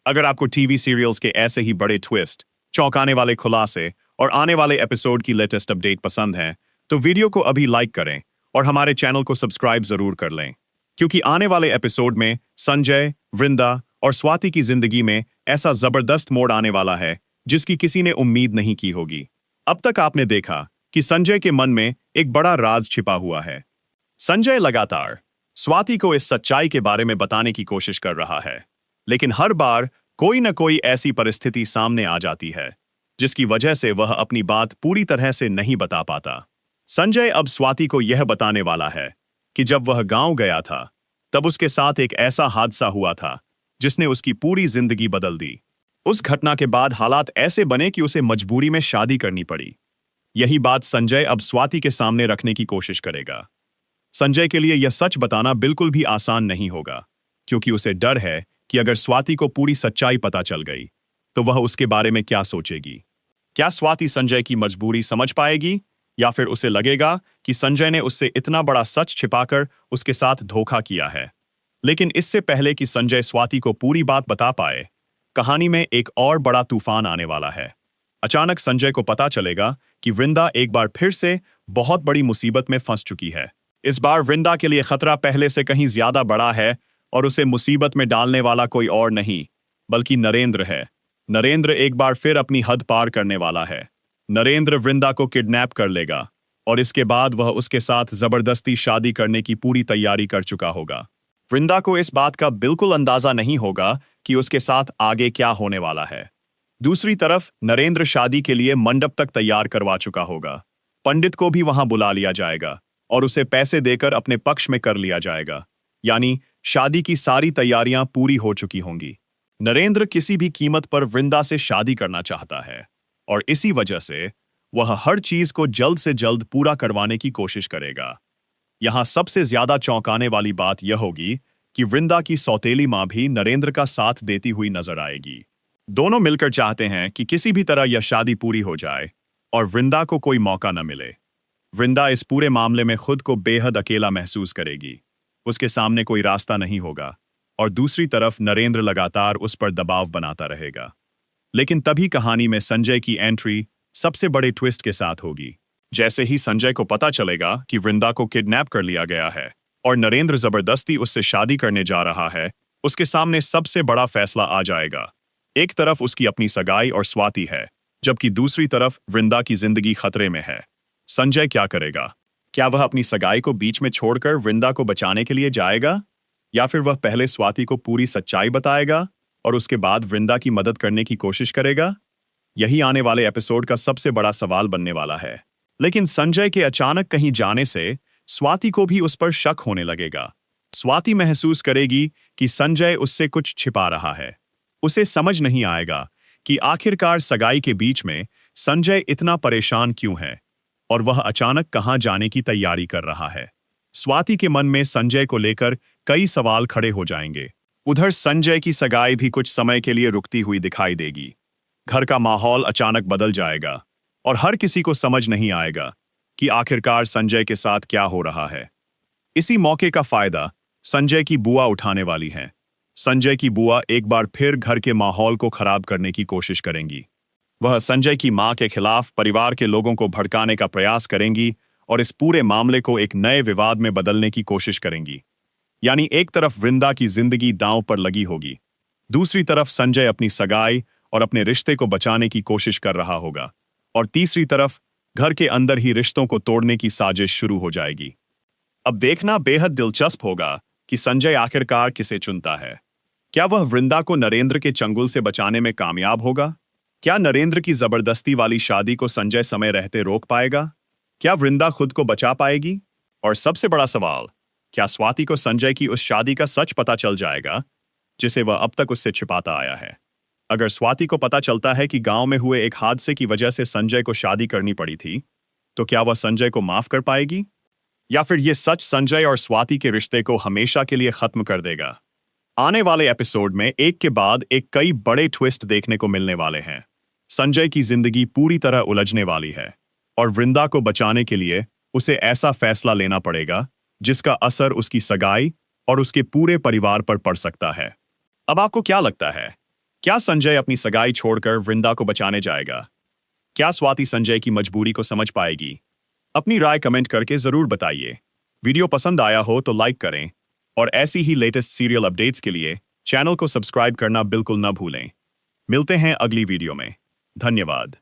अगर आपको TV serials के ऐसे ही बड़े ट्विस्ट, चौंकाने वाले खुलासे और आने वाले एपिसोड की लेटेस्ट अपडेट पसंद हैं, तो वीडियो को अभी लाइक करें और हमारे चैनल को सब्सक्राइब जरूर कर लें, क्योंकि आने वाले एपिसोड में संजय, वृंदा और स्वाति की जिंदगी में ऐसा जबरदस्त मोड़ आने वाला है जिसकी किसी ने उम्मीद नहीं की होगी। अब तक आपने देखा कि संजय के मन में एक बड़ा राज छिपा हुआ है। संजय लगातार स्वाति को इस सच्चाई के बारे में बताने की कोशिश कर रहा है, लेकिन हर बार कोई न कोई ऐसी परिस्थिति सामने आ जाती है जिसकी वजह से वह अपनी बात पूरी तरह से नहीं बता पाता। संजय अब स्वाति को यह बताने वाला है कि जब वह गांव गया था तब उसके साथ एक ऐसा हादसा हुआ था जिसने उसकी पूरी जिंदगी बदल दी। उस घटना के बाद हालात ऐसे बने कि उसे मजबूरी में शादी करनी पड़ी। यही बात संजय अब स्वाति के सामने रखने की कोशिश करेगा। संजय के लिए यह सच बताना बिल्कुल भी आसान नहीं होगा, क्योंकि उसे डर है कि अगर स्वाति को पूरी सच्चाई पता चल गई तो वह उसके बारे में क्या सोचेगी। क्या स्वाति संजय की मजबूरी समझ पाएगी, या फिर उसे लगेगा कि संजय ने उससे इतना बड़ा सच छिपाकर उसके साथ धोखा किया है। लेकिन इससे पहले कि संजय स्वाति को पूरी बात बता पाए, कहानी में एक और बड़ा तूफान आने वाला है। अचानक संजय को पता चलेगा कि वृंदा एक बार फिर से बहुत बड़ी मुसीबत में फंस चुकी है। इस बार वृंदा के लिए खतरा पहले से कहीं ज्यादा बड़ा है और उसे मुसीबत में डालने वाला कोई और नहीं बल्कि नरेंद्र है। नरेंद्र एक बार फिर अपनी हद पार करने वाला है। नरेंद्र वृंदा को किडनैप कर लेगा और इसके बाद वह उसके साथ जबरदस्ती शादी करने की पूरी तैयारी कर चुका होगा। वृंदा को इस बात का बिल्कुल अंदाजा नहीं होगा कि उसके साथ आगे क्या होने वाला है। दूसरी तरफ नरेंद्र शादी के लिए मंडप तक तैयार करवा चुका होगा। पंडित को भी वहां बुला लिया जाएगा और उसे पैसे देकर अपने पक्ष में कर लिया जाएगा, यानी शादी की सारी तैयारियां पूरी हो चुकी होंगी। नरेंद्र किसी भी कीमत पर वृंदा से शादी करना चाहता है और इसी वजह से वह हर चीज को जल्द से जल्द पूरा करवाने की कोशिश करेगा। यहां सबसे ज्यादा चौंकाने वाली बात यह होगी कि वृंदा की सौतेली मां भी नरेंद्र का साथ देती हुई नजर आएगी। दोनों मिलकर चाहते हैं कि किसी भी तरह यह शादी पूरी हो जाए और वृंदा को कोई मौका न मिले। वृंदा इस पूरे मामले में खुद को बेहद अकेला महसूस करेगी। उसके सामने कोई रास्ता नहीं होगा और दूसरी तरफ नरेंद्र लगातार उस पर दबाव बनाता रहेगा। लेकिन तभी कहानी में संजय की एंट्री सबसे बड़े ट्विस्ट के साथ होगी। जैसे ही संजय को पता चलेगा कि वृंदा को किडनैप कर लिया गया है और नरेंद्र जबरदस्ती उससे शादी करने जा रहा है, उसके सामने सबसे बड़ा फैसला आ जाएगा। एक तरफ उसकी अपनी सगाई और स्वाति है, जबकि दूसरी तरफ वृंदा की जिंदगी खतरे में है। संजय क्या करेगा? क्या वह अपनी सगाई को बीच में छोड़कर वृंदा को बचाने के लिए जाएगा, या फिर वह पहले स्वाति को पूरी सच्चाई बताएगा और उसके बाद वृंदा की मदद करने की कोशिश करेगा? यही आने वाले एपिसोड का सबसे बड़ा सवाल बनने वाला है। लेकिन संजय के अचानक कहीं जाने से स्वाति को भी उस पर शक होने लगेगा। स्वाति महसूस करेगी कि संजय उससे कुछ छिपा रहा है। उसे समझ नहीं आएगा कि आखिरकार सगाई के बीच में संजय इतना परेशान क्यों है और वह अचानक कहां जाने की तैयारी कर रहा है। स्वाति के मन में संजय को लेकर कई सवाल खड़े हो जाएंगे। उधर संजय की सगाई भी कुछ समय के लिए रुकती हुई दिखाई देगी। घर का माहौल अचानक बदल जाएगा और हर किसी को समझ नहीं आएगा कि आखिरकार संजय के साथ क्या हो रहा है। इसी मौके का फायदा संजय की बुआ उठाने वाली है। संजय की बुआ एक बार फिर घर के माहौल को खराब करने की कोशिश करेंगी। वह संजय की मां के खिलाफ परिवार के लोगों को भड़काने का प्रयास करेंगी और इस पूरे मामले को एक नए विवाद में बदलने की कोशिश करेंगी। यानी एक तरफ वृंदा की जिंदगी दांव पर लगी होगी, दूसरी तरफ संजय अपनी सगाई और अपने रिश्ते को बचाने की कोशिश कर रहा होगा, और तीसरी तरफ घर के अंदर ही रिश्तों को तोड़ने की साजिश शुरू हो जाएगी। अब देखना बेहद दिलचस्प होगा कि संजय आखिरकार किसे चुनता है। क्या वह वृंदा को नरेंद्र के चंगुल से बचाने में कामयाब होगा? क्या नरेंद्र की जबरदस्ती वाली शादी को संजय समय रहते रोक पाएगा? क्या वृंदा खुद को बचा पाएगी? और सबसे बड़ा सवाल, क्या स्वाति को संजय की उस शादी का सच पता चल जाएगा जिसे वह अब तक उससे छिपाता आया है? अगर स्वाति को पता चलता है कि गांव में हुए एक हादसे की वजह से संजय को शादी करनी पड़ी थी, तो क्या वह संजय को माफ कर पाएगी, या फिर यह सच संजय और स्वाति के रिश्ते को हमेशा के लिए खत्म कर देगा? आने वाले एपिसोड में एक के बाद एक कई बड़े ट्विस्ट देखने को मिलने वाले हैं। संजय की जिंदगी पूरी तरह उलझने वाली है और वृंदा को बचाने के लिए उसे ऐसा फैसला लेना पड़ेगा जिसका असर उसकी सगाई और उसके पूरे परिवार पर पड़ सकता है। अब आपको क्या लगता है, क्या संजय अपनी सगाई छोड़कर वृंदा को बचाने जाएगा? क्या स्वाति संजय की मजबूरी को समझ पाएगी? अपनी राय कमेंट करके जरूर बताइए। वीडियो पसंद आया हो तो लाइक करें और ऐसी ही लेटेस्ट सीरियल अपडेट्स के लिए चैनल को सब्सक्राइब करना बिल्कुल न भूलें। मिलते हैं अगली वीडियो में। धन्यवाद।